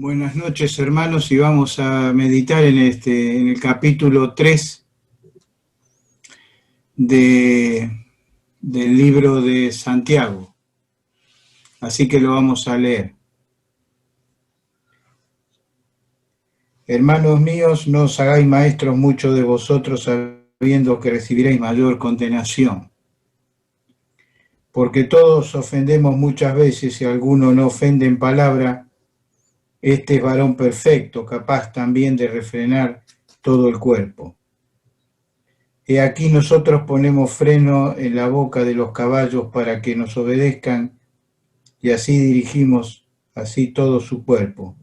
Buenas noches, hermanos, y vamos a meditar en el capítulo 3 del libro de Santiago. Así que lo vamos a leer. Hermanos míos, no os hagáis maestros muchos de vosotros, sabiendo que recibiréis mayor condenación. Porque todos ofendemos muchas veces, si alguno no ofende en palabra, este es varón perfecto, capaz también de refrenar todo el cuerpo. He aquí nosotros ponemos freno en la boca de los caballos para que nos obedezcan, y así dirigimos así todo su cuerpo.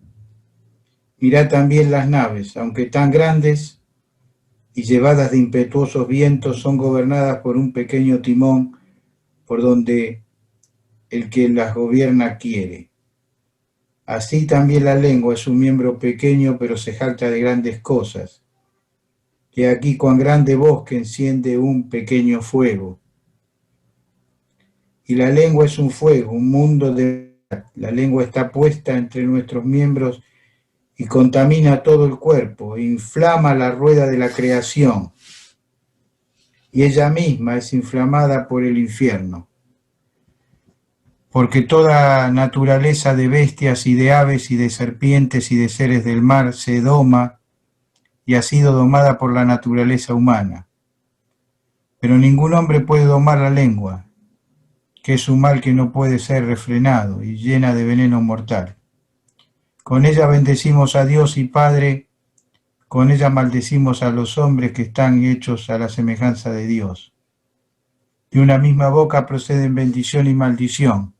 Mirad también las naves, aunque tan grandes y llevadas de impetuosos vientos, son gobernadas por un pequeño timón por donde el que las gobierna quiere. Así también la lengua es un miembro pequeño, pero se jacta de grandes cosas. Y aquí cuán grande bosque enciende un pequeño fuego. Y la lengua es un fuego, un mundo de... La lengua está puesta entre nuestros miembros y contamina todo el cuerpo, inflama la rueda de la creación, y ella misma es inflamada por el infierno. Porque toda naturaleza de bestias y de aves y de serpientes y de seres del mar se doma y ha sido domada por la naturaleza humana. Pero ningún hombre puede domar la lengua, que es un mal que no puede ser refrenado y llena de veneno mortal. Con ella bendecimos a Dios y Padre, con ella maldecimos a los hombres que están hechos a la semejanza de Dios. De una misma boca proceden bendición y maldición.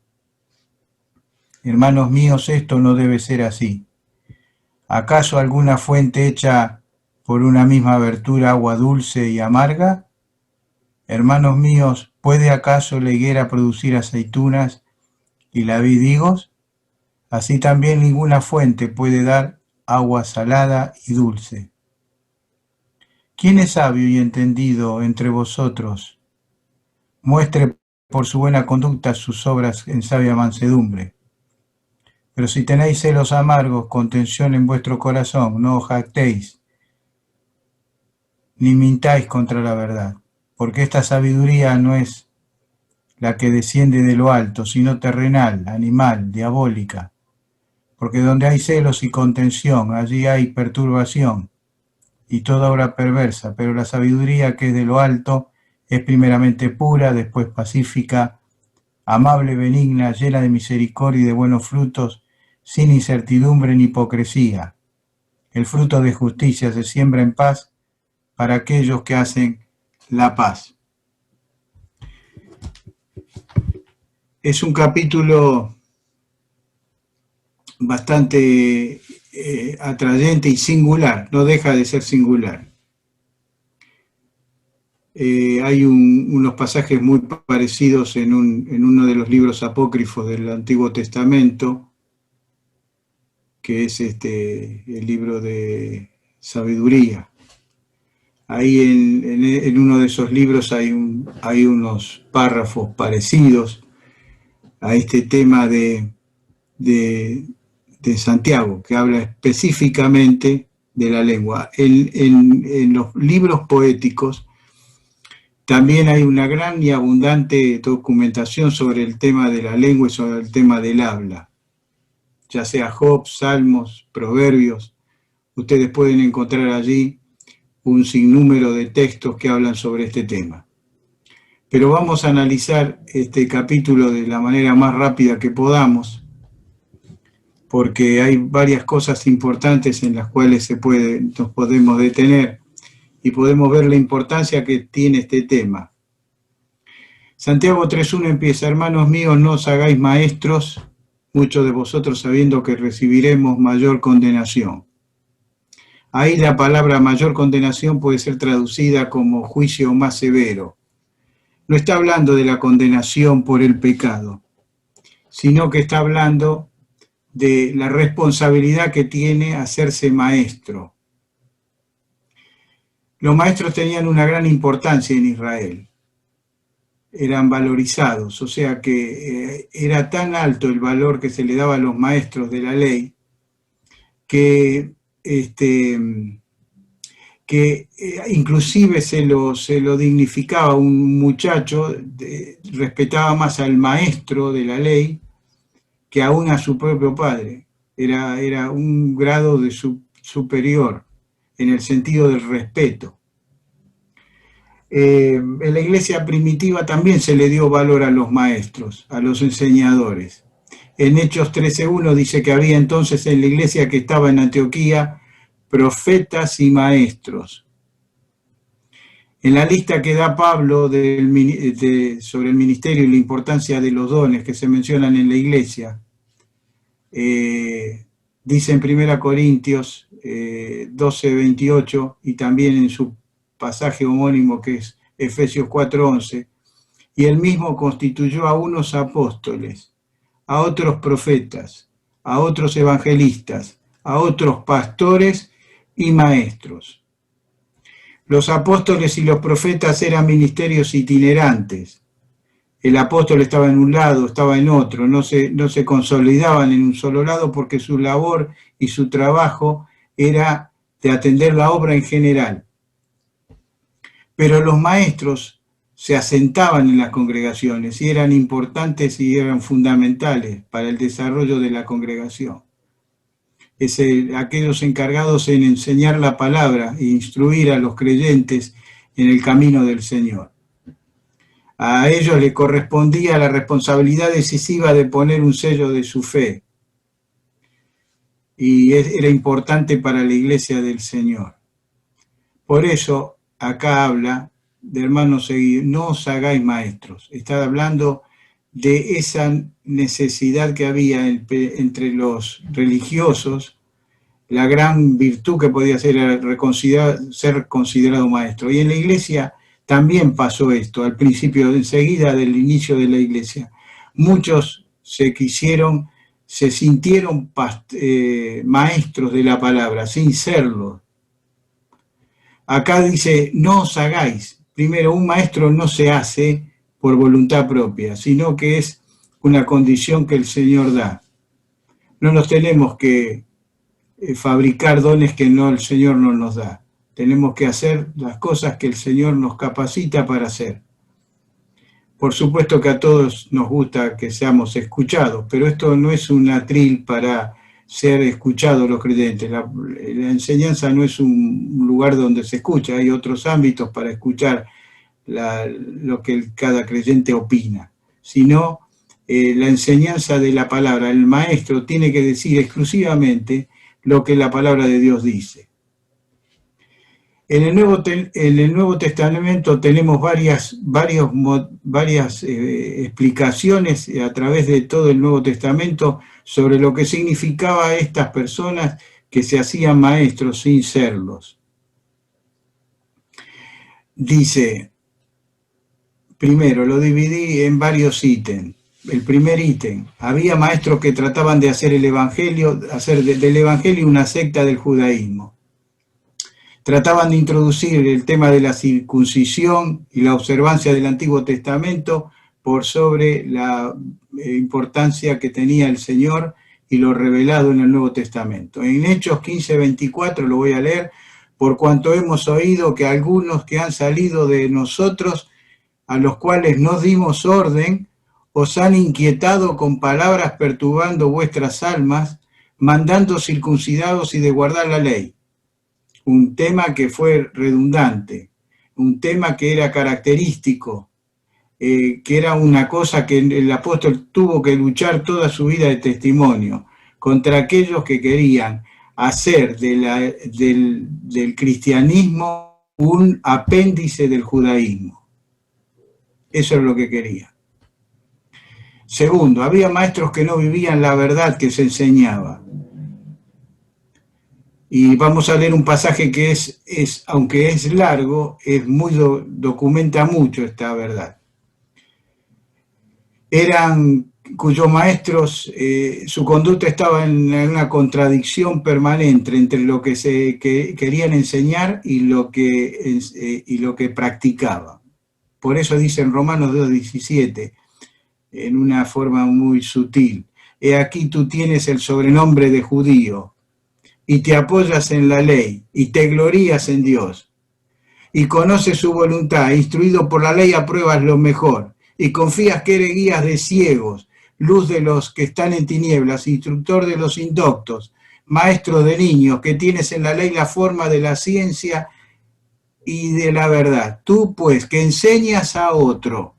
Hermanos míos, esto no debe ser así. ¿Acaso alguna fuente hecha por una misma abertura agua dulce y amarga? Hermanos míos, ¿puede acaso la higuera producir aceitunas y la vid higos? Así también ninguna fuente puede dar agua salada y dulce. ¿Quién es sabio y entendido entre vosotros? Muestre por su buena conducta sus obras en sabia mansedumbre. Pero si tenéis celos amargos, contención en vuestro corazón, no os jactéis, ni mintáis contra la verdad, porque esta sabiduría no es la que desciende de lo alto, sino terrenal, animal, diabólica. Porque donde hay celos y contención, allí hay perturbación y toda obra perversa, pero la sabiduría que es de lo alto es primeramente pura, después pacífica, amable, benigna, llena de misericordia y de buenos frutos, sin incertidumbre ni hipocresía. El fruto de justicia se siembra en paz para aquellos que hacen la paz. Es un capítulo bastante atrayente y singular, no deja de ser singular. Hay unos pasajes muy parecidos en uno de los libros apócrifos del Antiguo Testamento, que es el libro de sabiduría. Ahí en uno de esos libros hay unos párrafos parecidos a este tema de Santiago, que habla específicamente de la lengua. En los libros poéticos también hay una gran y abundante documentación sobre el tema de la lengua y sobre el tema del habla, ya sea Job, Salmos, Proverbios. Ustedes pueden encontrar allí un sinnúmero de textos que hablan sobre este tema. Pero vamos a analizar este capítulo de la manera más rápida que podamos, porque hay varias cosas importantes en las cuales nos podemos detener y podemos ver la importancia que tiene este tema. Santiago 3.1 empieza: hermanos míos, no os hagáis maestros, muchos de vosotros sabiendo que recibiremos mayor condenación. Ahí la palabra mayor condenación puede ser traducida como juicio más severo. No está hablando de la condenación por el pecado, sino que está hablando de la responsabilidad que tiene hacerse maestro. Los maestros tenían una gran importancia en Israel, eran valorizados, o sea que era tan alto el valor que se le daba a los maestros de la ley, que, inclusive se lo dignificaba un muchacho, respetaba más al maestro de la ley que aún a su propio padre. Era un grado de superior en el sentido del respeto. En la iglesia primitiva también se le dio valor a los maestros, a los enseñadores. En Hechos 13:1 dice que había entonces en la iglesia que estaba en Antioquía profetas y maestros. En la lista que da Pablo sobre el ministerio y la importancia de los dones que se mencionan en la iglesia, dice en 1 Corintios 12:28 y también en su pasaje homónimo que es Efesios 4:11, y él mismo constituyó a unos apóstoles, a otros profetas, a otros evangelistas, a otros pastores y maestros. Los apóstoles y los profetas eran ministerios itinerantes. El apóstol estaba en un lado, estaba en otro, no se consolidaban en un solo lado porque su labor y su trabajo era de atender la obra en general. Pero los maestros se asentaban en las congregaciones y eran importantes y eran fundamentales para el desarrollo de la congregación. Aquellos encargados en enseñar la palabra e instruir a los creyentes en el camino del Señor. A ellos les correspondía la responsabilidad decisiva de poner un sello de su fe. Y era importante para la iglesia del Señor. Por eso, acá habla de hermanos seguidos, no os hagáis maestros. Está hablando de esa necesidad que había entre los religiosos, la gran virtud que podía ser ser considerado maestro. Y en la iglesia también pasó esto, al principio, enseguida del inicio de la iglesia. Muchos se sintieron maestros de la palabra, sin serlo. Acá dice, no os hagáis. Primero, un maestro no se hace por voluntad propia, sino que es una condición que el Señor da. No nos tenemos que fabricar dones que el Señor no nos da. Tenemos que hacer las cosas que el Señor nos capacita para hacer. Por supuesto que a todos nos gusta que seamos escuchados, pero esto no es un atril para ser escuchados los creyentes. La enseñanza no es un lugar donde se escucha, hay otros ámbitos para escuchar lo que cada creyente opina, sino la enseñanza de la palabra. El maestro tiene que decir exclusivamente lo que la palabra de Dios dice. En el Nuevo Testamento tenemos varias explicaciones a través de todo el Nuevo Testamento sobre lo que significaba estas personas que se hacían maestros sin serlos. Dice, primero, lo dividí en varios ítems. El primer ítem, había maestros que trataban de hacer del Evangelio una secta del judaísmo. Trataban de introducir el tema de la circuncisión y la observancia del Antiguo Testamento por sobre la importancia que tenía el Señor y lo revelado en el Nuevo Testamento. En Hechos 15:24 lo voy a leer, por cuanto hemos oído que algunos que han salido de nosotros, a los cuales no dimos orden, os han inquietado con palabras perturbando vuestras almas, mandando circuncidados y de guardar la ley. Un tema que fue redundante, un tema que era característico, que era una cosa que el apóstol tuvo que luchar toda su vida de testimonio contra aquellos que querían hacer del cristianismo un apéndice del judaísmo. Eso es lo que quería. Segundo, había maestros que no vivían la verdad que se enseñaba. Y vamos a leer un pasaje que aunque es largo, documenta mucho esta verdad. Cuyos maestros, su conducta estaba en una contradicción permanente entre lo que querían enseñar y lo que practicaban. Por eso dice en Romanos 2:17, en una forma muy sutil, he aquí tú tienes el sobrenombre de judío, y te apoyas en la ley y te glorías en Dios y conoces su voluntad, instruido por la ley apruebas lo mejor y confías que eres guías de ciegos, luz de los que están en tinieblas, instructor de los indoctos, maestro de niños, que tienes en la ley la forma de la ciencia y de la verdad. Tú, pues, que enseñas a otro,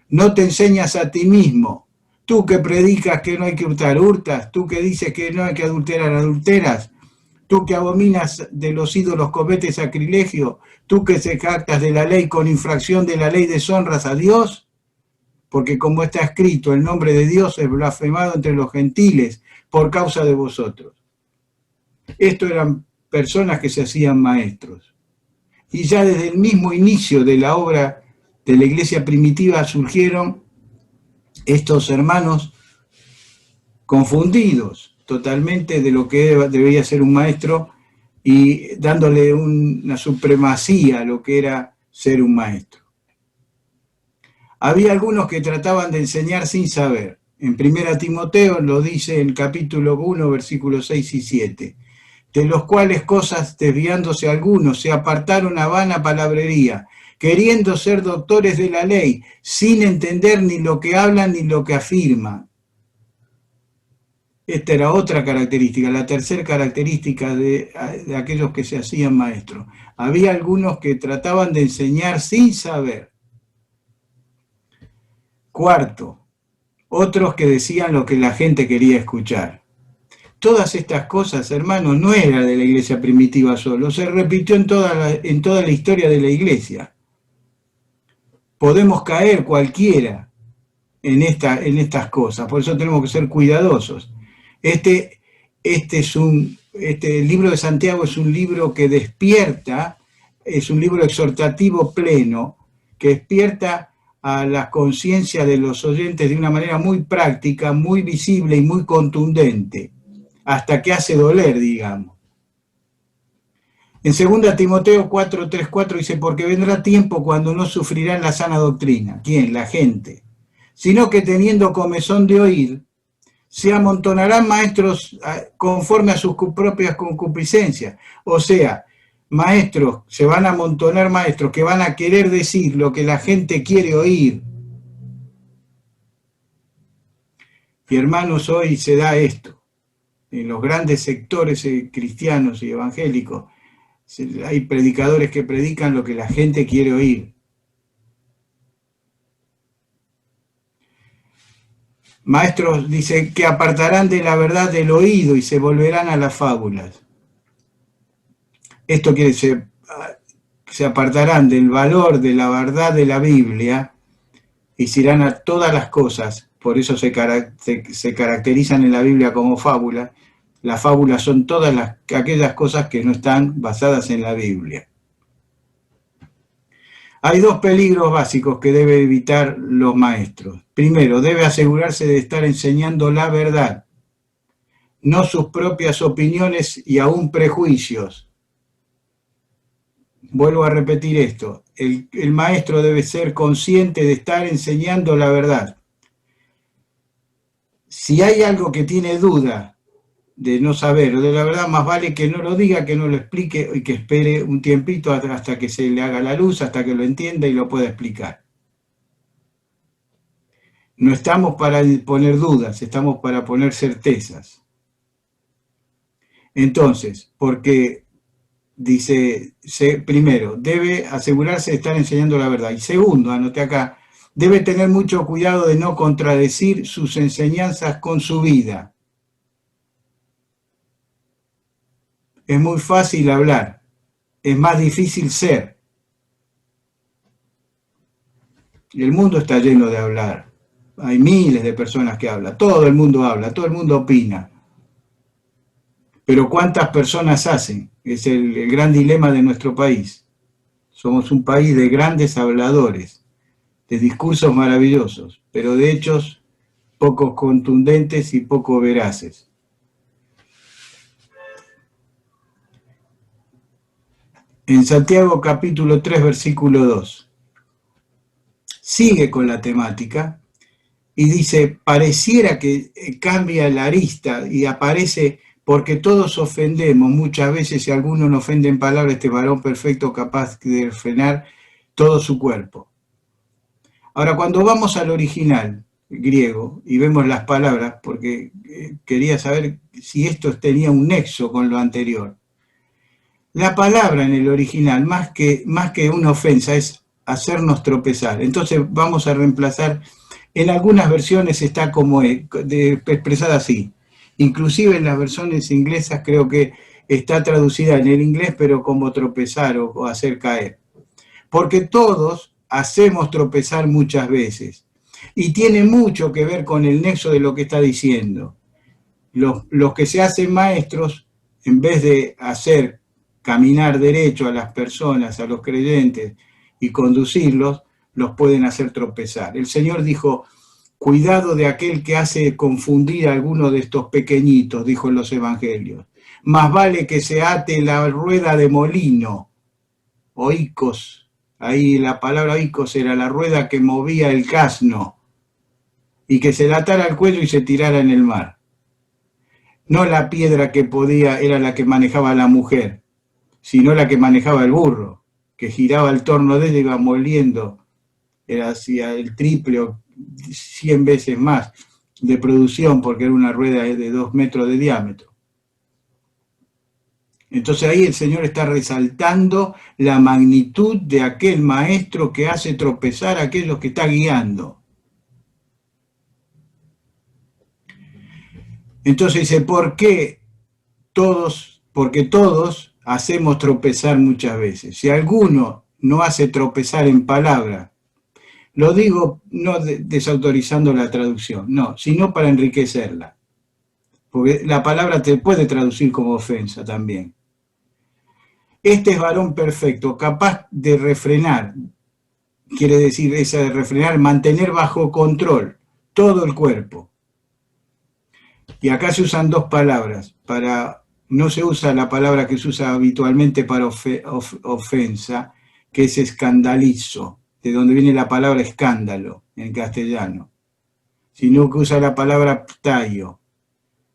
no te enseñas a ti mismo. Tú que predicas que no hay que hurtar, hurtas. Tú que dices que no hay que adulterar, adulteras. Tú que abominas de los ídolos, cometes sacrilegio. Tú que se jactas de la ley, con infracción de la ley deshonras a Dios. Porque como está escrito, el nombre de Dios es blasfemado entre los gentiles por causa de vosotros. Estos eran personas que se hacían maestros. Y ya desde el mismo inicio de la obra de la iglesia primitiva surgieron estos hermanos confundidos totalmente de lo que debía ser un maestro y dándole una supremacía a lo que era ser un maestro. Había algunos que trataban de enseñar sin saber. En 1 Timoteo lo dice en el capítulo 1, versículos 6 y 7. De los cuales cosas, desviándose algunos, se apartaron a vana palabrería, queriendo ser doctores de la ley, sin entender ni lo que hablan ni lo que afirman. Esta era otra característica, la tercera característica de aquellos que se hacían maestros. Había algunos que trataban de enseñar sin saber. Cuarto, otros que decían lo que la gente quería escuchar. Todas estas cosas, hermanos, no era de la iglesia primitiva solo, se repitió en toda la historia de la iglesia. Podemos caer cualquiera en estas cosas, por eso tenemos que ser cuidadosos. El libro de Santiago es un libro que despierta, es un libro exhortativo pleno, que despierta a la conciencia de los oyentes de una manera muy práctica, muy visible y muy contundente, hasta que hace doler, digamos. En 2 Timoteo 4, 3, 4 dice, porque vendrá tiempo cuando no sufrirán la sana doctrina. ¿Quién? La gente. Sino que teniendo comezón de oír, se amontonarán maestros conforme a sus propias concupiscencias. O sea, maestros, se van a amontonar maestros que van a querer decir lo que la gente quiere oír. Y hermanos, hoy se da esto. En los grandes sectores cristianos y evangélicos, hay predicadores que predican lo que la gente quiere oír. Maestros, dice, que apartarán de la verdad del oído y se volverán a las fábulas. Esto quiere decir, se apartarán del valor de la verdad de la Biblia y se irán a todas las cosas. Por eso se caracterizan en la Biblia como fábulas. Las fábulas son todas aquellas cosas que no están basadas en la Biblia. Hay dos peligros básicos que deben evitar los maestros. Primero, debe asegurarse de estar enseñando la verdad, no sus propias opiniones y aún prejuicios. Vuelvo a repetir esto. El maestro debe ser consciente de estar enseñando la verdad. Si hay algo que tiene duda de no saber o de la verdad, más vale que no lo diga, que no lo explique y que espere un tiempito hasta que se le haga la luz, hasta que lo entienda y lo pueda explicar. No estamos para poner dudas, estamos para poner certezas. Entonces, porque dice, primero, debe asegurarse de estar enseñando la verdad. Y segundo, anote acá, debe tener mucho cuidado de no contradecir sus enseñanzas con su vida. Es muy fácil hablar, es más difícil ser. El mundo está lleno de hablar. Hay miles de personas que hablan, todo el mundo habla, todo el mundo opina. Pero ¿cuántas personas hacen? Es el gran dilema de nuestro país. Somos un país de grandes habladores, de discursos maravillosos, pero de hechos poco contundentes y poco veraces. En Santiago capítulo 3, versículo 2, sigue con la temática y dice, pareciera que cambia la arista y aparece porque todos ofendemos muchas veces, si alguno no ofende en palabra, este varón perfecto capaz de frenar todo su cuerpo. Ahora, cuando vamos al original griego y vemos las palabras, porque quería saber si esto tenía un nexo con lo anterior. La palabra en el original, más que una ofensa, es hacernos tropezar. Entonces vamos a reemplazar, en algunas versiones está como expresada así. Inclusive en las versiones inglesas creo que está traducida en el inglés, pero como tropezar o hacer caer. Porque todos hacemos tropezar muchas veces. Y tiene mucho que ver con el nexo de lo que está diciendo. Los que se hacen maestros, en vez de hacer caminar derecho a las personas, a los creyentes, y conducirlos, los pueden hacer tropezar. El Señor dijo, cuidado de aquel que hace confundir a alguno de estos pequeñitos, dijo en los evangelios. Más vale que se ate la rueda de molino, oicos. Ahí la palabra oicos era la rueda que movía el casno, y que se la atara al cuello y se tirara en el mar. No la piedra que podía era la que manejaba la mujer, sino la que manejaba el burro, que giraba el torno de ella y iba moliendo, era hacia el triple o 100 veces más de producción, porque era una rueda de 2 metros de diámetro. Entonces ahí el Señor está resaltando la magnitud de aquel maestro que hace tropezar a aquellos que está guiando. Entonces dice, ¿por qué todos? Porque todos hacemos tropezar muchas veces. Si alguno no hace tropezar en palabra, lo digo no desautorizando la traducción, no, sino para enriquecerla. Porque la palabra te puede traducir como ofensa también. Este es varón perfecto, capaz de refrenar, quiere decir esa de refrenar, mantener bajo control todo el cuerpo. Y acá se usan dos palabras, no se usa la palabra que se usa habitualmente para ofensa, que es escandalizo, de donde viene la palabra escándalo en castellano, sino que usa la palabra ptaio,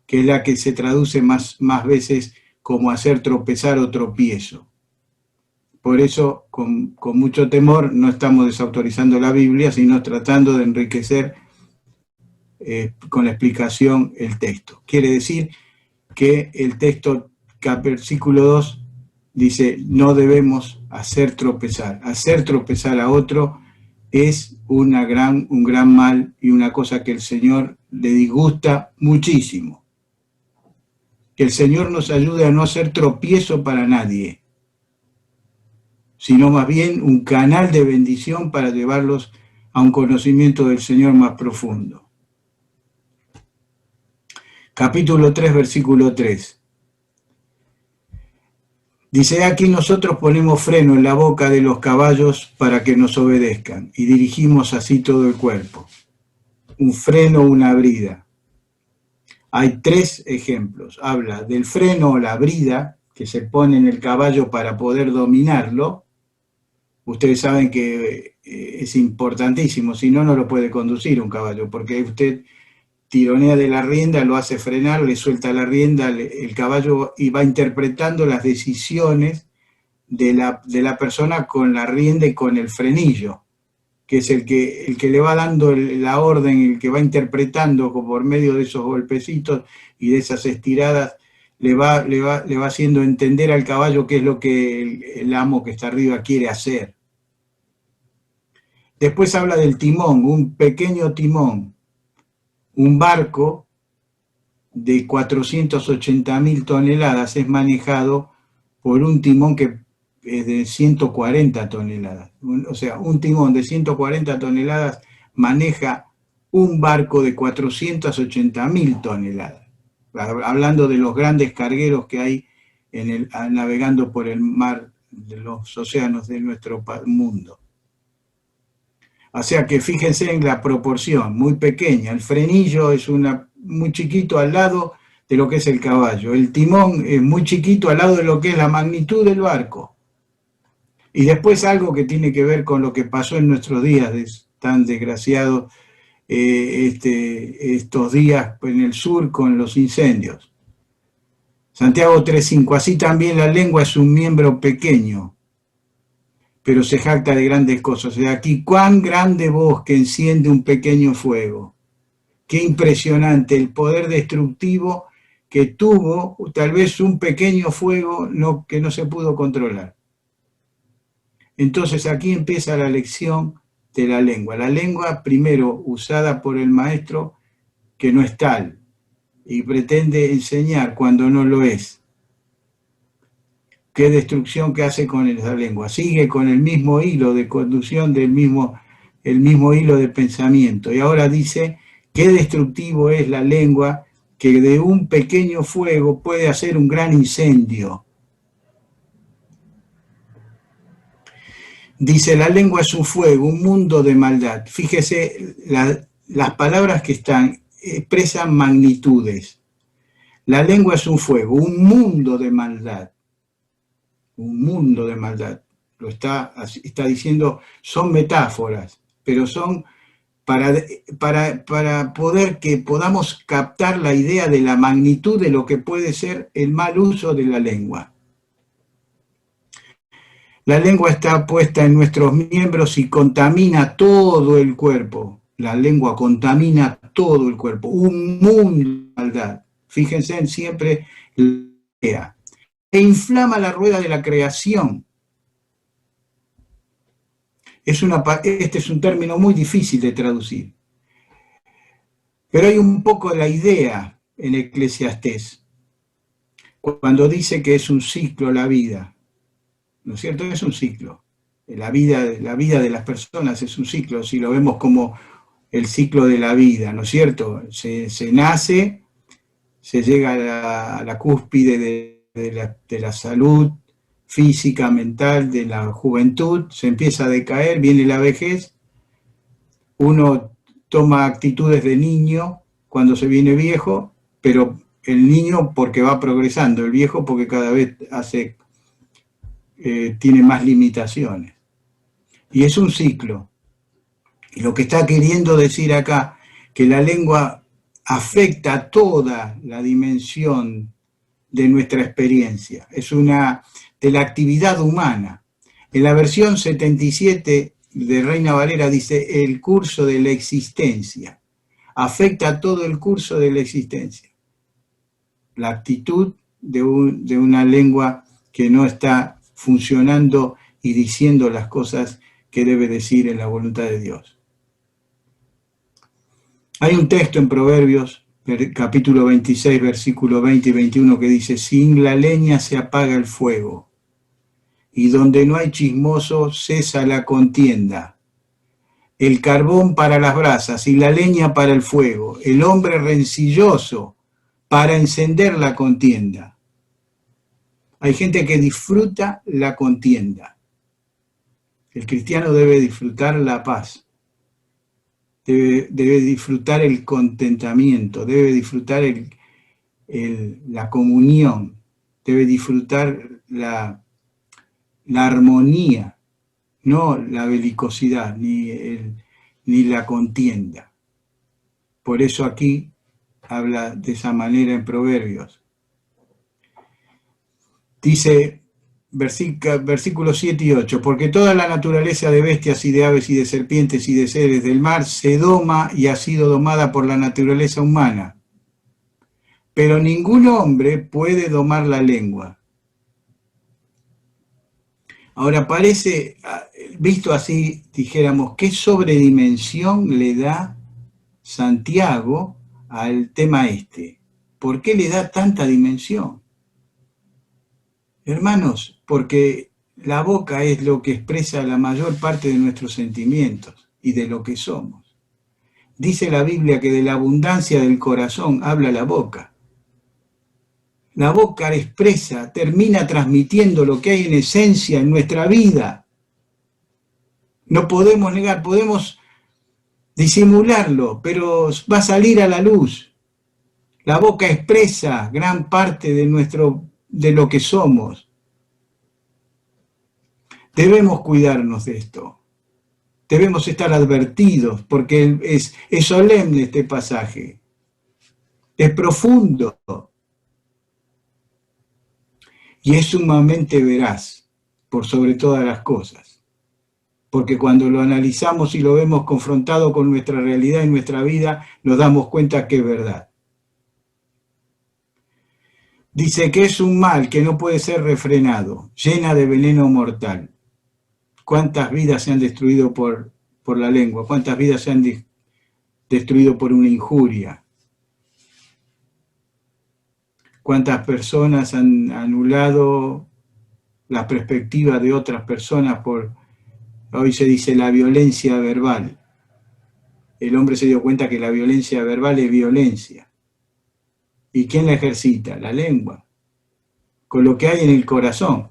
que es la que se traduce más veces como hacer tropezar o tropiezo. Por eso, con mucho temor, no estamos desautorizando la Biblia, sino tratando de enriquecer con la explicación el texto. Quiere decir que el texto, versículo 2, dice, no debemos hacer tropezar. Hacer tropezar a otro es un gran mal y una cosa que el Señor le disgusta muchísimo. Que el Señor nos ayude a no hacer tropiezo para nadie, sino más bien un canal de bendición para llevarlos a un conocimiento del Señor más profundo. Capítulo 3, versículo 3. Dice, aquí nosotros ponemos freno en la boca de los caballos para que nos obedezcan y dirigimos así todo el cuerpo. Un freno, una brida. Hay 3 ejemplos. Habla del freno o la brida que se pone en el caballo para poder dominarlo. Ustedes saben que es importantísimo, si no, no lo puede conducir un caballo, porque usted tironea de la rienda, lo hace frenar, le suelta la rienda, el caballo y va interpretando las decisiones de la persona con la rienda y con el frenillo, que es el que le va dando la orden, el que va interpretando por medio de esos golpecitos y de esas estiradas, le va haciendo entender al caballo qué es lo que el amo que está arriba quiere hacer. Después habla del timón, un pequeño timón. Un barco de 480.000 toneladas es manejado por un timón que es de 140 toneladas. O sea, un timón de 140 toneladas maneja un barco de 480.000 toneladas. Hablando de los grandes cargueros que hay navegando por el mar, de los océanos de nuestro mundo. O sea que fíjense en la proporción, muy pequeña. El frenillo es muy chiquito al lado de lo que es el caballo. El timón es muy chiquito al lado de lo que es la magnitud del barco. Y después algo que tiene que ver con lo que pasó en nuestros días, tan desgraciados estos días en el sur con los incendios. Santiago 3:5, así también la lengua es un miembro pequeño, pero se jacta de grandes cosas. De aquí, cuán grande bosque enciende un pequeño fuego. Qué impresionante el poder destructivo que tuvo tal vez un pequeño fuego que no se pudo controlar. Entonces aquí empieza la lección de la lengua. La lengua, primero, usada por el maestro, que no es tal, y pretende enseñar cuando no lo es. Qué destrucción que hace con esa lengua. Sigue con el mismo hilo de conducción el mismo hilo de pensamiento. Y ahora dice, qué destructivo es la lengua, que de un pequeño fuego puede hacer un gran incendio. Dice, la lengua es un fuego, un mundo de maldad. Fíjese, las palabras que están expresan magnitudes. La lengua es un fuego, un mundo de maldad. Un mundo de maldad. Lo está diciendo, son metáforas, pero son para poder que podamos captar la idea de la magnitud de lo que puede ser el mal uso de la lengua. La lengua está puesta en nuestros miembros y contamina todo el cuerpo. La lengua contamina todo el cuerpo. Un mundo de maldad. Fíjense en siempre la idea. E inflama la rueda de la creación. Este es un término muy difícil de traducir. Pero hay un poco de la idea en Eclesiastés, cuando dice que es un ciclo la vida. ¿No es cierto? Es un ciclo. La vida de las personas es un ciclo, si lo vemos como el ciclo de la vida, ¿no es cierto? Se nace, se llega a la cúspide de la salud física, mental, de la juventud, se empieza a decaer, viene la vejez, uno toma actitudes de niño cuando se viene viejo, pero el niño porque va progresando, el viejo porque cada vez tiene más limitaciones. Y es un ciclo. Y lo que está queriendo decir acá, que la lengua afecta toda la dimensión de nuestra experiencia. Es de la actividad humana. En la versión 77 de Reina Valera dice el curso de la existencia. Afecta todo el curso de la existencia. La actitud de una lengua que no está funcionando y diciendo las cosas que debe decir en la voluntad de Dios. Hay un texto en Proverbios, capítulo 26, versículo 20 y 21, que dice, sin la leña se apaga el fuego, y donde no hay chismoso cesa la contienda. El carbón para las brasas y la leña para el fuego, el hombre rencilloso para encender la contienda. Hay gente que disfruta la contienda. El cristiano debe disfrutar la paz, debe disfrutar el contentamiento, debe disfrutar la comunión, debe disfrutar la armonía, no la belicosidad ni la contienda. Por eso aquí habla de esa manera en Proverbios. Dice, versículos 7 y 8, porque toda la naturaleza de bestias y de aves y de serpientes y de seres del mar se doma y ha sido domada por la naturaleza humana. Pero ningún hombre puede domar la lengua. Ahora parece, visto así, dijéramos, ¿qué sobredimensión le da Santiago al tema este? ¿Por qué le da tanta dimensión? Hermanos, porque la boca es lo que expresa la mayor parte de nuestros sentimientos y de lo que somos. Dice la Biblia que de la abundancia del corazón habla la boca. La boca expresa, termina transmitiendo lo que hay en esencia en nuestra vida. No podemos negar, podemos disimularlo, pero va a salir a la luz. La boca expresa gran parte de lo que somos. Debemos cuidarnos de esto. Debemos estar advertidos, porque es solemne este pasaje. Es profundo. Y es sumamente veraz, por sobre todas las cosas. Porque cuando lo analizamos y lo vemos confrontado con nuestra realidad y nuestra vida, nos damos cuenta que es verdad. Dice que es un mal que no puede ser refrenado, llena de veneno mortal. ¿Cuántas vidas se han destruido por la lengua? ¿Cuántas vidas se han destruido por una injuria? ¿Cuántas personas han anulado la perspectiva de otras personas por, hoy se dice, la violencia verbal? El hombre se dio cuenta que la violencia verbal es violencia. ¿Y quién la ejercita? La lengua, con lo que hay en el corazón.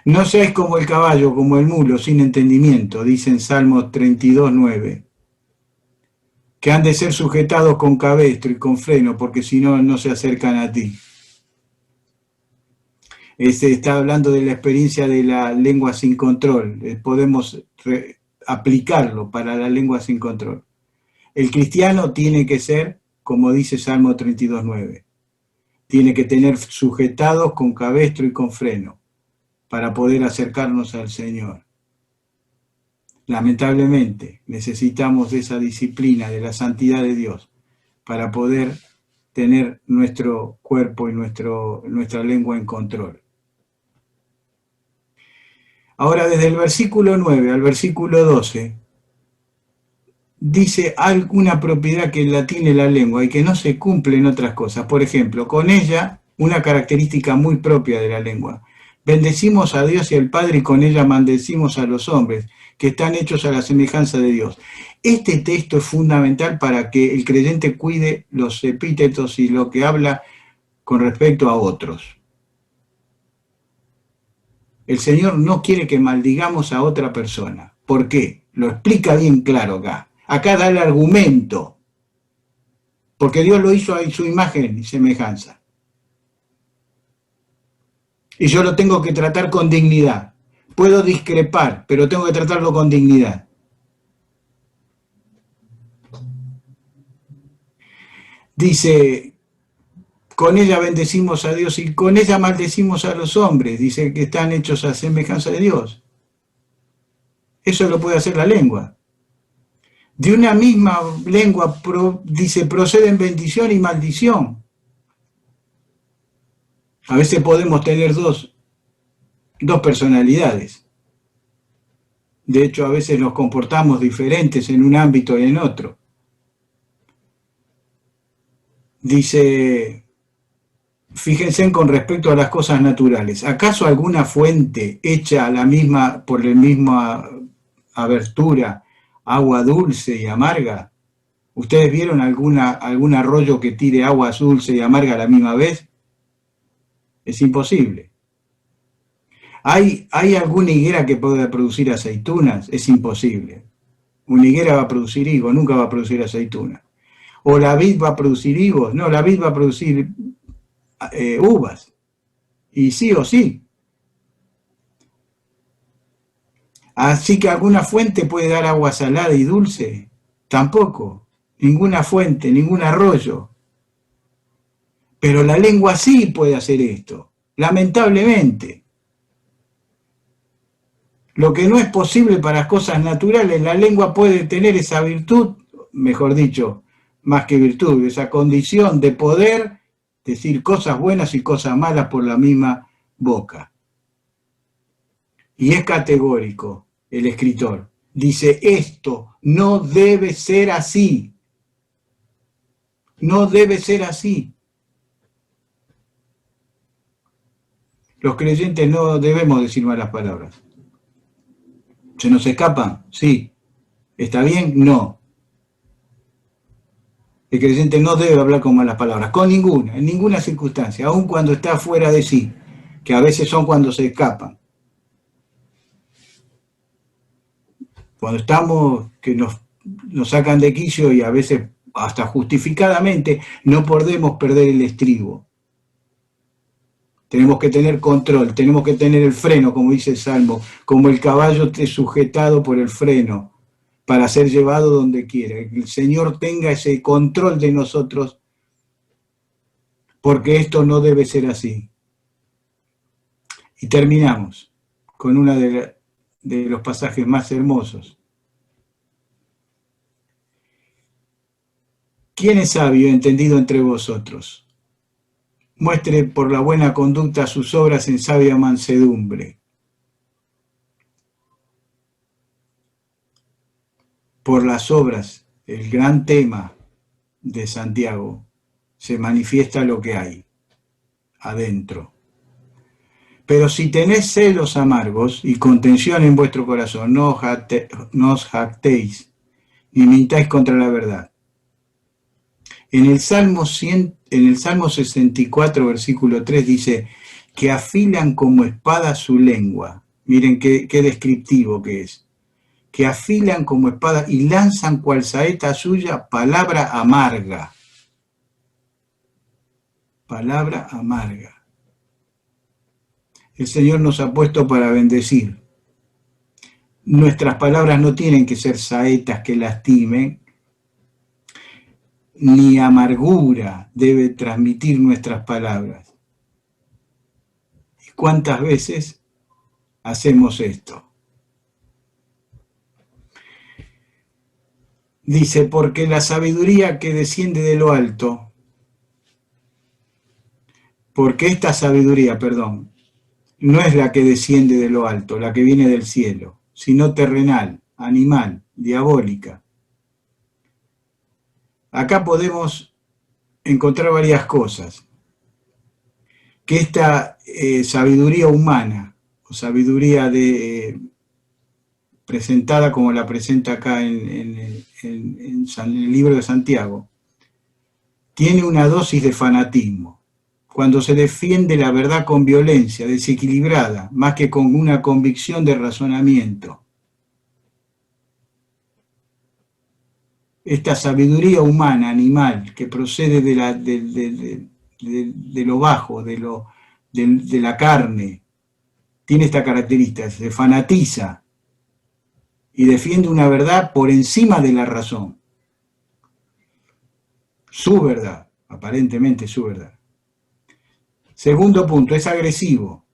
No seáis como el caballo, como el mulo, sin entendimiento, dice en Salmos 32:9. Que han de ser sujetados con cabestro y con freno, porque si no, no se acercan a ti. Está hablando de la experiencia de la lengua sin control. Podemos aplicarlo para la lengua sin control. El cristiano tiene que ser, como dice Salmo 32:9, tiene que tener sujetados con cabestro y con freno para poder acercarnos al Señor. Lamentablemente, necesitamos de esa disciplina, de la santidad de Dios, para poder tener nuestro cuerpo y nuestra lengua en control. Ahora, desde el versículo 9 al versículo 12, dice alguna propiedad que la tiene la lengua y que no se cumple en otras cosas. Por ejemplo, con ella, una característica muy propia de la lengua. Bendecimos a Dios y al Padre y con ella maldecimos a los hombres, que están hechos a la semejanza de Dios. Este texto es fundamental para que el creyente cuide los epítetos y lo que habla con respecto a otros. El Señor no quiere que maldigamos a otra persona. ¿Por qué? Lo explica bien claro acá. Acá da el argumento. Porque Dios lo hizo a su imagen y semejanza. Y yo lo tengo que tratar con dignidad. Puedo discrepar, pero tengo que tratarlo con dignidad. Dice, con ella bendecimos a Dios y con ella maldecimos a los hombres. Dice que están hechos a semejanza de Dios. Eso lo puede hacer la lengua. De una misma lengua, dice, proceden bendición y maldición. A veces podemos tener dos personalidades. De hecho, a veces nos comportamos diferentes en un ámbito y en otro. Dice, fíjense con respecto a las cosas naturales. ¿Acaso alguna fuente hecha por la misma abertura, agua dulce y amarga? ¿Ustedes vieron algún arroyo que tire agua dulce y amarga a la misma vez? Es imposible. ¿Hay alguna higuera que pueda producir aceitunas? Es imposible. Una higuera va a producir higo, nunca va a producir aceituna. ¿O la vid va a producir higos? No, la vid va a producir uvas. Y sí o sí. Así que alguna fuente puede dar agua salada y dulce. Tampoco. Ninguna fuente, ningún arroyo. Pero la lengua sí puede hacer esto. Lamentablemente. Lo que no es posible para las cosas naturales, la lengua puede tener esa virtud, mejor dicho, más que virtud, esa condición de poder decir cosas buenas y cosas malas por la misma boca. Y es categórico el escritor. Dice, esto no debe ser así. No debe ser así. Los creyentes no debemos decir malas palabras. ¿Se nos escapan? Sí. ¿Está bien? No. El creyente no debe hablar con malas palabras, con ninguna, en ninguna circunstancia, aun cuando está fuera de sí, que a veces son cuando se escapan. Cuando estamos, que nos sacan de quicio y a veces hasta justificadamente, no podemos perder el estribo. Tenemos que tener control, tenemos que tener el freno, como dice el Salmo, como el caballo esté sujetado por el freno para ser llevado donde quiera. Que el Señor tenga ese control de nosotros, porque esto no debe ser así. Y terminamos con uno de los pasajes más hermosos. ¿Quién es sabio y entendido entre vosotros? Muestre por la buena conducta sus obras en sabia mansedumbre. Por las obras, el gran tema de Santiago, se manifiesta lo que hay adentro. Pero si tenéis celos amargos y contención en vuestro corazón, no os jactéis ni mintáis contra la verdad. En el Salmo 64, versículo 3 dice que afilan como espada su lengua. Miren qué descriptivo que es. Que afilan como espada y lanzan cual saeta suya palabra amarga. Palabra amarga. El Señor nos ha puesto para bendecir. Nuestras palabras no tienen que ser saetas que lastimen, ni amargura debe transmitir nuestras palabras. ¿Y cuántas veces hacemos esto? Dice, porque la sabiduría que desciende de lo alto, porque esta sabiduría, no es la que desciende de lo alto, la que viene del cielo, sino terrenal, animal, diabólica. Acá podemos encontrar varias cosas. Que esta sabiduría humana, o sabiduría presentada como la presenta acá en el libro de Santiago, tiene una dosis de fanatismo. Cuando se defiende la verdad con violencia, desequilibrada, más que con una convicción de razonamiento. Esta sabiduría humana, animal, que procede de lo bajo, de la carne, tiene esta característica, se fanatiza y defiende una verdad por encima de la razón. Su verdad, aparentemente su verdad. Segundo punto, es agresivo.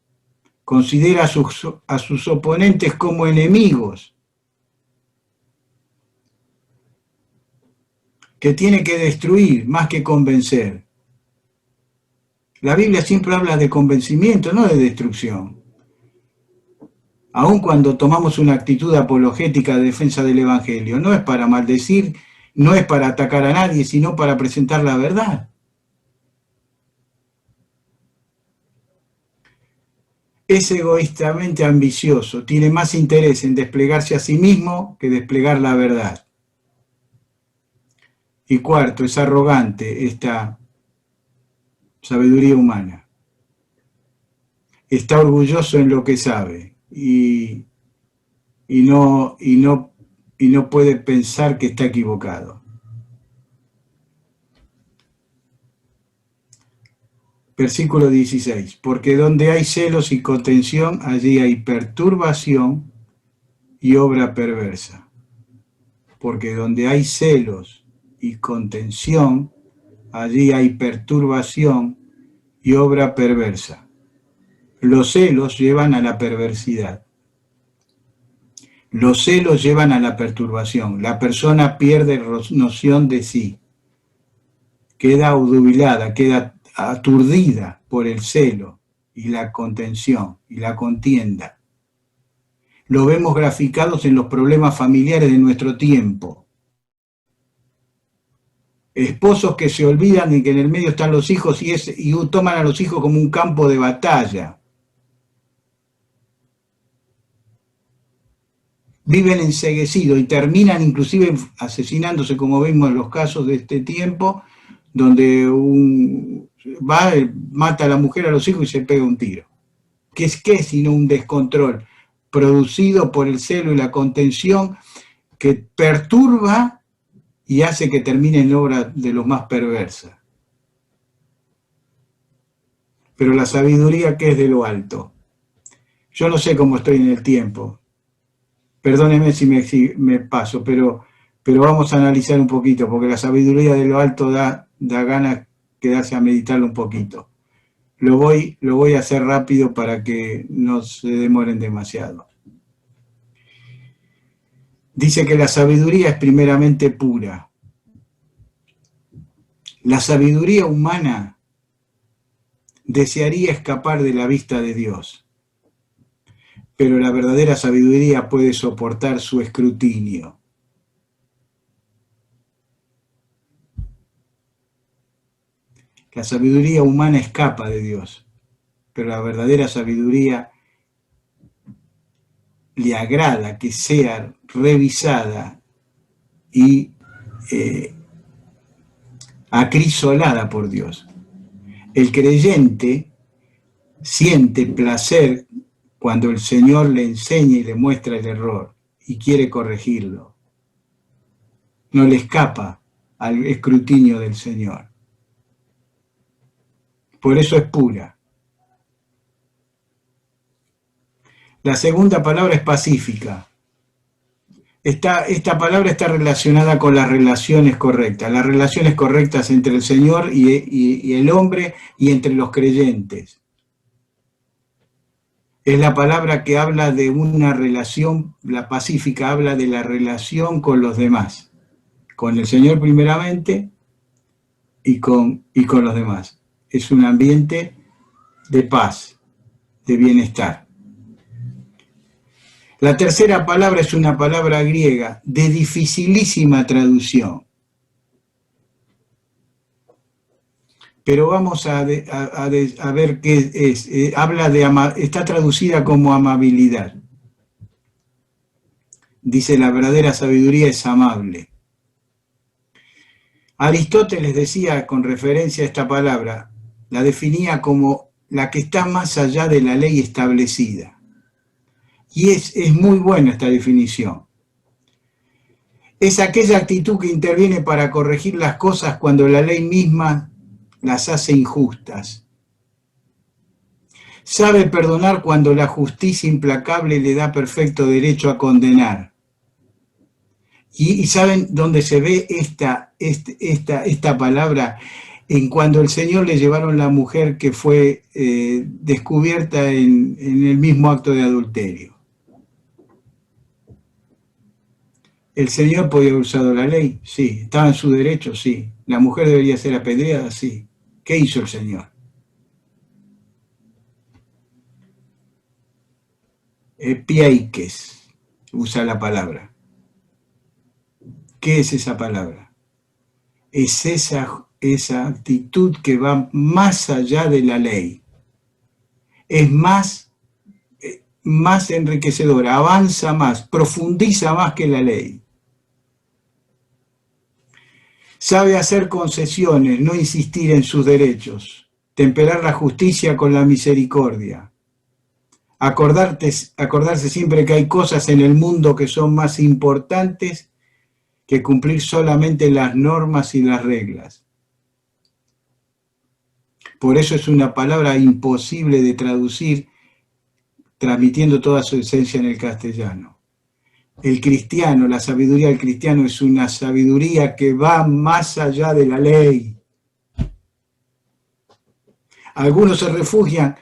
Considera a sus oponentes como enemigos, que tiene que destruir más que convencer. La Biblia siempre habla de convencimiento, no de destrucción. Aun cuando tomamos una actitud apologética de defensa del Evangelio, no es para maldecir, no es para atacar a nadie, sino para presentar la verdad. Es egoístamente ambicioso, tiene más interés en desplegarse a sí mismo que desplegar la verdad. Y cuarto, es arrogante esta sabiduría humana. Está orgulloso en lo que sabe y no puede pensar que está equivocado. Versículo 16. Porque donde hay celos y contención, allí hay perturbación y obra perversa. Porque donde hay celos y contención, allí hay perturbación y obra perversa. Los celos llevan a la perversidad. Los celos llevan a la perturbación. La persona pierde noción de sí. Queda obnubilada, queda aturdida por el celo y la contención y la contienda. Lo vemos graficados en los problemas familiares de nuestro tiempo. Esposos que se olvidan de que en el medio están los hijos y toman a los hijos como un campo de batalla. Viven enceguecidos y terminan inclusive asesinándose, como vemos en los casos de este tiempo, donde mata a la mujer, a los hijos y se pega un tiro. ¿Qué es sino un descontrol producido por el celo y la contención que perturba y hace que termine en obra de los más perversa? Pero la sabiduría que es de lo alto. Yo no sé cómo estoy en el tiempo. Perdónenme si me paso, pero vamos a analizar un poquito, porque la sabiduría de lo alto da ganas de quedarse a meditarlo un poquito. lo voy a hacer rápido para que no se demoren demasiado. Dice que la sabiduría es primeramente pura. La sabiduría humana desearía escapar de la vista de Dios, pero la verdadera sabiduría puede soportar su escrutinio. La sabiduría humana escapa de Dios, pero la verdadera sabiduría le agrada que sea revisada y acrisolada por Dios. El creyente siente placer cuando el Señor le enseña y le muestra el error y quiere corregirlo. No le escapa al escrutinio del Señor. Por eso es pura. La segunda palabra es pacífica. Esta palabra está relacionada con las relaciones correctas entre el Señor y el hombre y entre los creyentes. Es la palabra que habla de una relación, la pacífica habla de la relación con los demás, con el Señor primeramente y con los demás. Es un ambiente de paz, de bienestar. La tercera palabra es una palabra griega de dificilísima traducción. Pero vamos a ver qué es. Está traducida como amabilidad. Dice, la verdadera sabiduría es amable. Aristóteles decía, con referencia a esta palabra, la definía como la que está más allá de la ley establecida. Y es muy buena esta definición. Es aquella actitud que interviene para corregir las cosas cuando la ley misma las hace injustas. Sabe perdonar cuando la justicia implacable le da perfecto derecho a condenar. Y ¿saben dónde se ve esta palabra? En cuando el Señor le llevaron la mujer que fue descubierta en el mismo acto de adulterio. ¿El Señor podía haber usado la ley? Sí. ¿Estaba en su derecho? Sí. ¿La mujer debería ser apedreada? Sí. ¿Qué hizo el Señor? Epiaikes usa la palabra. ¿Qué es esa palabra? Es esa actitud que va más allá de la ley. Es más enriquecedora, avanza más, profundiza más que la ley. Sabe hacer concesiones, no insistir en sus derechos, temperar la justicia con la misericordia. Acordarse siempre que hay cosas en el mundo que son más importantes que cumplir solamente las normas y las reglas. Por eso es una palabra imposible de traducir, transmitiendo toda su esencia en el castellano. El cristiano, la sabiduría del cristiano es una sabiduría que va más allá de la ley. Algunos se refugian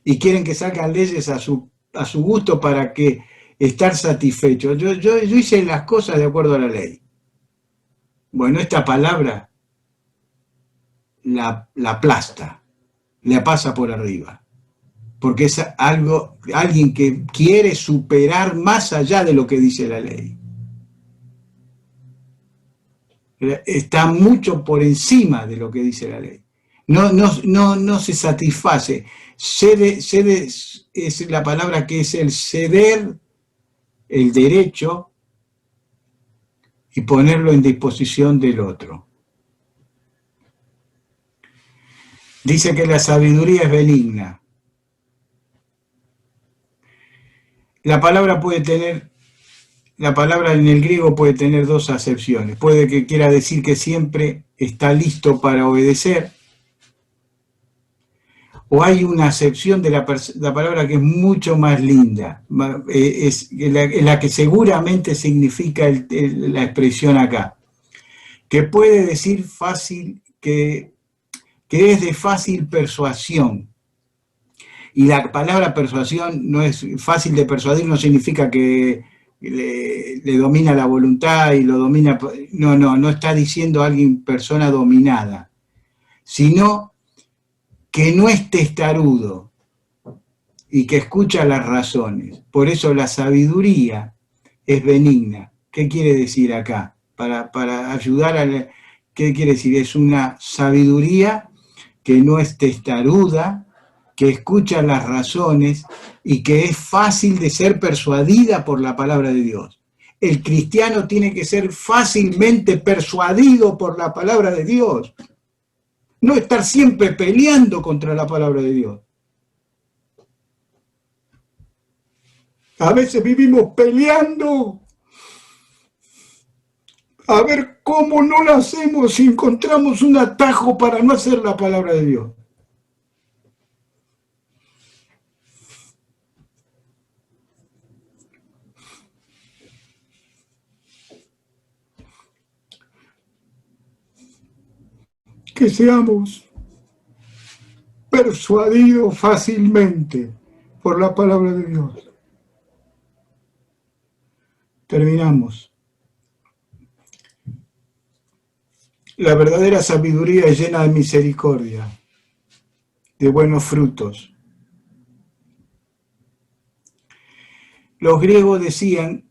y quieren que salgan leyes a su gusto para que estar satisfechos. Yo hice las cosas de acuerdo a la ley. Bueno, esta palabra la aplasta, la pasa por arriba. Porque es alguien que quiere superar más allá de lo que dice la ley. Está mucho por encima de lo que dice la ley. No se satisface. Cede es la palabra que es el ceder el derecho y ponerlo en disposición del otro. Dice que la sabiduría es benigna. La palabra en el griego puede tener dos acepciones. Puede que quiera decir que siempre está listo para obedecer, o hay una acepción de la palabra que es mucho más linda, es la que seguramente significa la expresión acá, que puede decir fácil, que es de fácil persuasión, Y la palabra persuasión no es fácil de persuadir, no significa que le domina la voluntad y lo domina. No está diciendo alguien, persona dominada, sino que no es testarudo y que escucha las razones. Por eso la sabiduría es benigna. ¿Qué quiere decir acá? Para ayudar a... ¿Qué quiere decir? Es una sabiduría que no es testaruda, que escucha las razones y que es fácil de ser persuadida por la palabra de Dios. El cristiano tiene que ser fácilmente persuadido por la palabra de Dios. No estar siempre peleando contra la palabra de Dios. A veces vivimos peleando a ver cómo no lo hacemos si encontramos un atajo para no hacer la palabra de Dios. Que seamos persuadidos fácilmente por la palabra de Dios. Terminamos. La verdadera sabiduría es llena de misericordia, de buenos frutos. Los griegos decían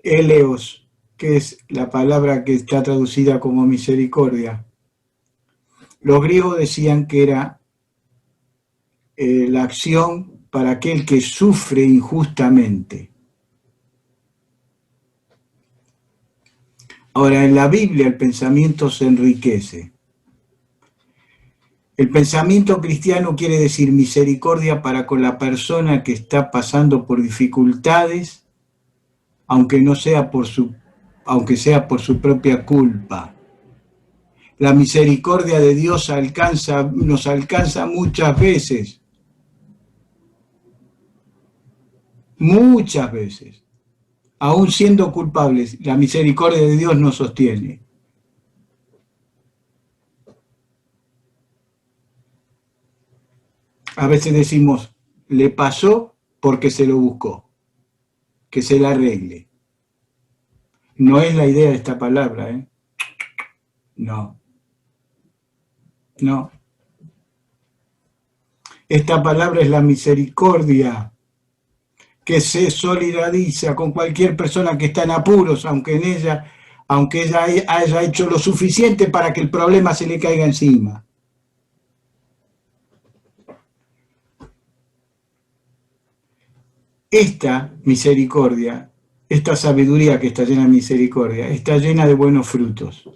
eleos, que es la palabra que está traducida como misericordia. Los griegos decían que era la acción para aquel que sufre injustamente. Ahora, en la Biblia el pensamiento se enriquece. El pensamiento cristiano quiere decir misericordia para con la persona que está pasando por dificultades, aunque sea por su propia culpa. La misericordia de Dios nos alcanza muchas veces. Muchas veces. Aún siendo culpables, la misericordia de Dios nos sostiene. A veces decimos, le pasó porque se lo buscó, que se la arregle. No es la idea de esta palabra, ¿eh? No. Esta palabra es la misericordia, que se solidariza con cualquier persona que está en apuros, aunque ella haya hecho lo suficiente para que el problema se le caiga encima. Esta misericordia, esta sabiduría que está llena de misericordia, está llena de buenos frutos.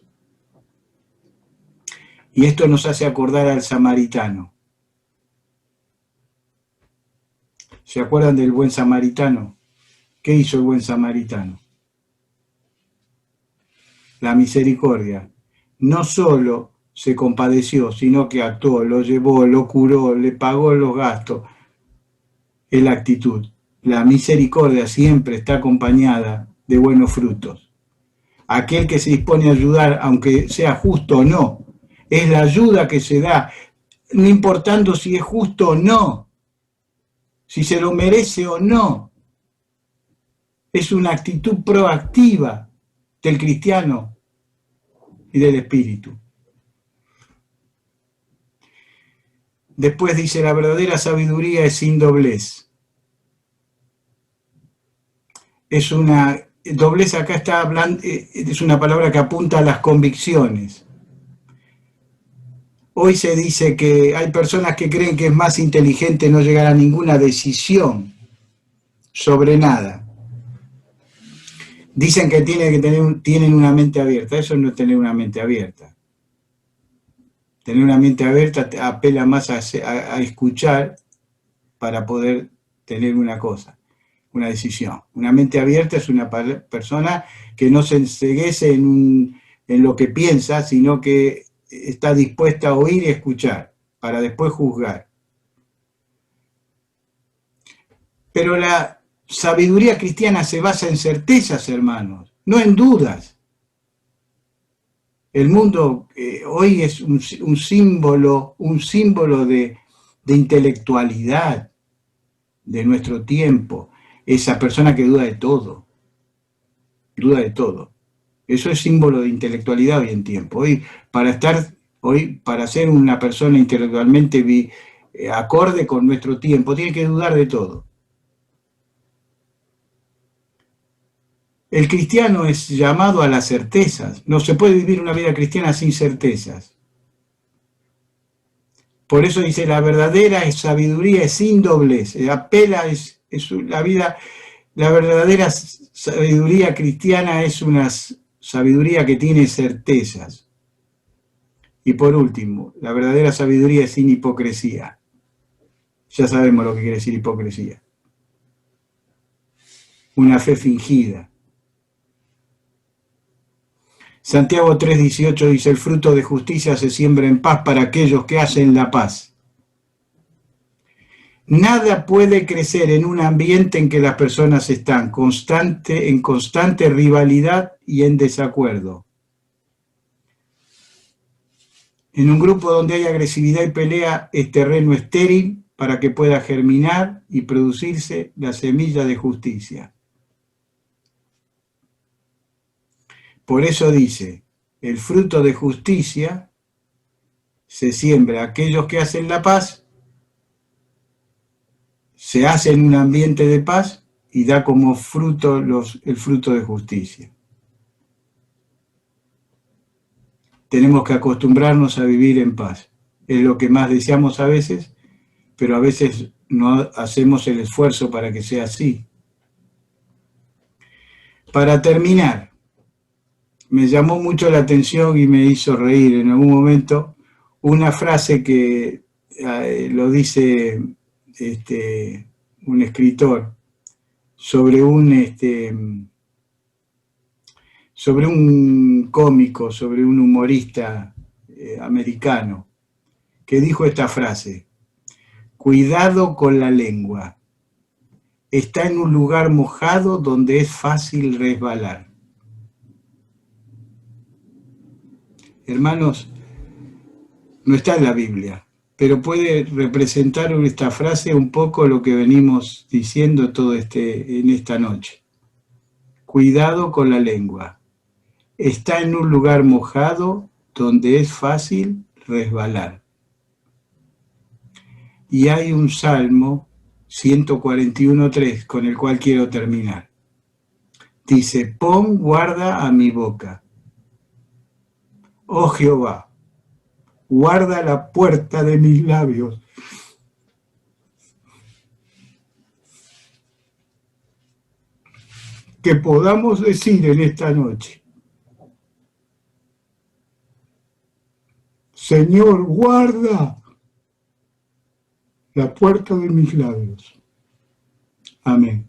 Y esto nos hace acordar al samaritano. ¿Se acuerdan del buen samaritano? ¿Qué hizo el buen samaritano? La misericordia. No solo se compadeció, sino que actuó, lo llevó, lo curó, le pagó los gastos. Es la actitud. La misericordia siempre está acompañada de buenos frutos. Aquel que se dispone a ayudar, aunque sea justo o no, es la ayuda que se da, no importando si es justo o no, si se lo merece o no. Es una actitud proactiva del cristiano y del espíritu. Después dice, la verdadera sabiduría es sin doblez. Doblez acá está hablando, es una palabra que apunta a las convicciones. Hoy se dice que hay personas que creen que es más inteligente no llegar a ninguna decisión sobre nada. Dicen que tienen una mente abierta. Eso no es tener una mente abierta. Tener una mente abierta apela más a escuchar para poder tener una decisión. Una mente abierta es una persona que no se enceguece en lo que piensa, sino que está dispuesta a oír y escuchar para después juzgar. Pero la sabiduría cristiana se basa en certezas, hermanos, no en dudas. El mundo hoy es un símbolo de intelectualidad de nuestro tiempo, esa persona que duda de todo, duda de todo. Eso es símbolo de intelectualidad hoy en tiempo. Hoy, para ser una persona intelectualmente acorde con nuestro tiempo, tiene que dudar de todo. El cristiano es llamado a las certezas. No se puede vivir una vida cristiana sin certezas. Por eso dice, la verdadera sabiduría es sin doblez. La verdadera sabiduría cristiana es una sabiduría que tiene certezas. Y por último, la verdadera sabiduría es sin hipocresía. Ya sabemos lo que quiere decir hipocresía. Una fe fingida. Santiago 3:18 dice, el fruto de justicia se siembra en paz para aquellos que hacen la paz. Nada puede crecer en un ambiente en que las personas están en constante rivalidad y en desacuerdo. En un grupo donde hay agresividad y pelea es terreno estéril para que pueda germinar y producirse la semilla de justicia. Por eso dice, el fruto de justicia se siembra. Aquellos que hacen la paz, se hace en un ambiente de paz y da como fruto el fruto de justicia. Tenemos que acostumbrarnos a vivir en paz. Es lo que más deseamos a veces, pero a veces no hacemos el esfuerzo para que sea así. Para terminar, me llamó mucho la atención y me hizo reír en algún momento una frase que lo dice un escritor sobre un cómico, sobre un humorista americano, que dijo esta frase: cuidado con la lengua, está en un lugar mojado donde es fácil resbalar. Hermanos, no está en la Biblia, pero puede representar esta frase un poco lo que venimos diciendo en esta noche. Cuidado con la lengua, está en un lugar mojado donde es fácil resbalar. Y hay un Salmo 141:3 con el cual quiero terminar. Dice, pon guarda a mi boca. Oh Jehová, guarda la puerta de mis labios. Que podamos decir en esta noche, Señor, guarda la puerta de mis labios. Amén.